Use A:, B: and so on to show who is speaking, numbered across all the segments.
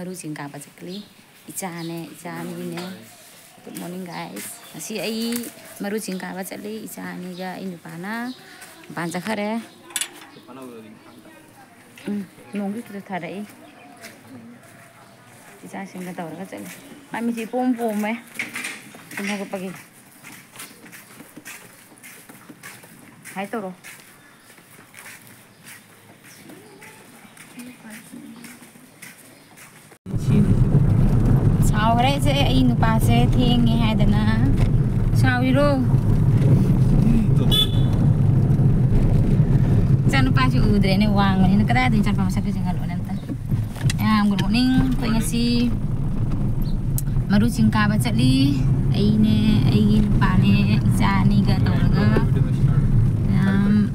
A: maru singka ba chakli icha ni ne. Good morning guys. Asi ai maru singka ba chali icha ni ga inu pana ban jakhare. Nonggi kita tharai. Icha singa tawra chali. Mami ji pom me. Kuma ko pagi. Hai toro. Sao đấy sẽ in pa sẽ thiên nghe hai đợt na sao đi đâu jangan lupa cuci udah ini uang ini kada di cara masak jangan lupa nanti good morning ko ngasi maru singka baca li ai pa ne isa ni ga tau ga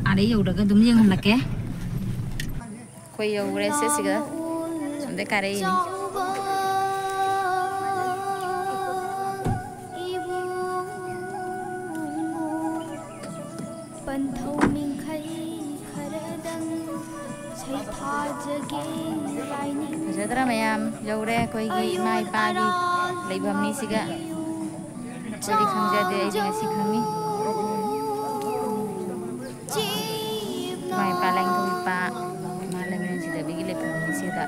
A: ada ya udah ga dum yang hendak ya ko ya udah sih ga sampai kare ini Sejahtera mayam jauh deh koi gi mai pagi leibam ni siga jadi khangja deh ini ngasih kami mai paleng tu pa malam ini sudah bagi leibam ni siga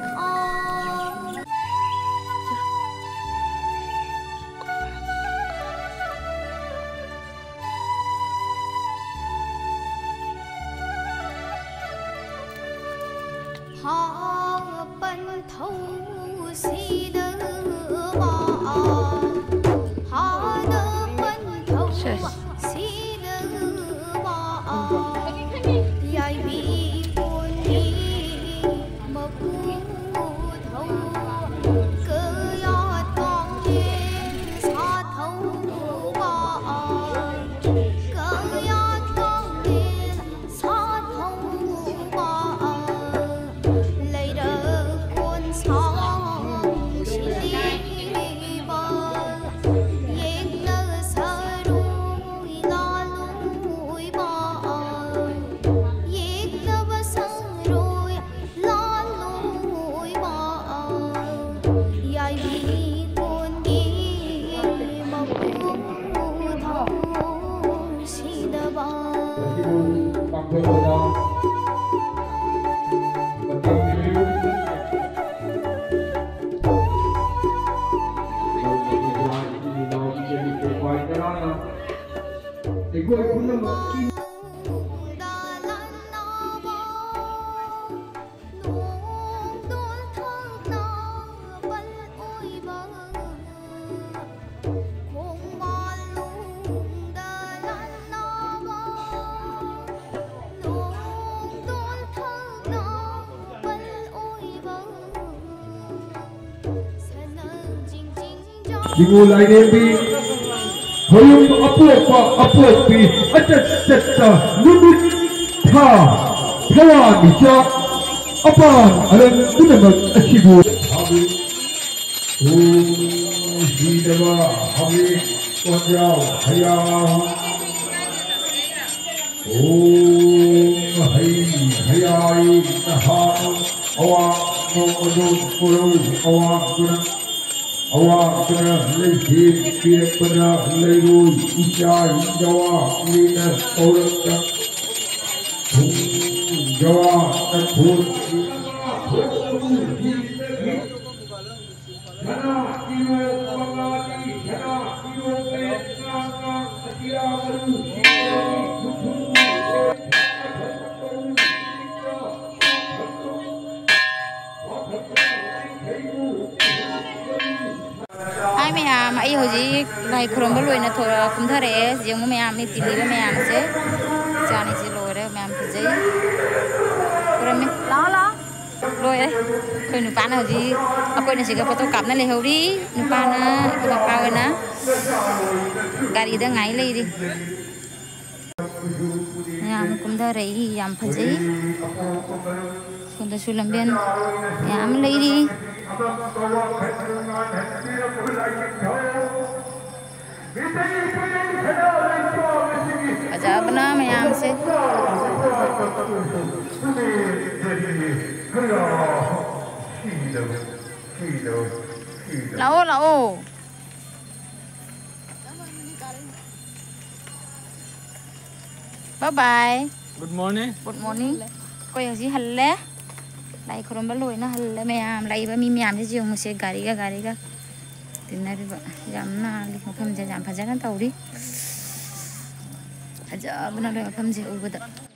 B: Dimulai dari hayung apu-apu adat nunut Tawa bijak apa alam gunakan asibu Hidawa Habib Wajau Hayam Hayai Tahan Awak Mengundur Puluh Awak Guna Awak kena lejit kira pernah leru Isya Jawa Lina Orang Jawa dan Pun Jana Iwo Pangati Jana Iwo Pesnanga Setia Baru
A: Hai mẹ mà yêu gì này khom bớt lùi nè thôi cũng thà đấy riêng mẹ mình tìm lấy mẹ mình chứ cha này chỉ lùi đấy mẹ mình phải giấy khom mình lo lùi đấy khơi nụ pan nào gì à quên là chỉ cái photo cặp này lấy hậu đi nụ pan á cái bạc bao na gari đó ngay lấy đi mẹ mình cũng thà đấy mẹ phải giấy cũng thà sulam biên mẹ mình lấy đi Aja benar mayam sih. Lão lão. Bye bye.
C: Good morning.
A: Good morning. Coi ở gì hẳn lẽ. Lại không bao lôi nó hẳn lẽ mẹ am lại ba mi mi am chứ gì không sẽ gari ga. Tin này bị vậy. Jam na đi không phải jam phải jam tàu đi. Aja benar benar apa sih?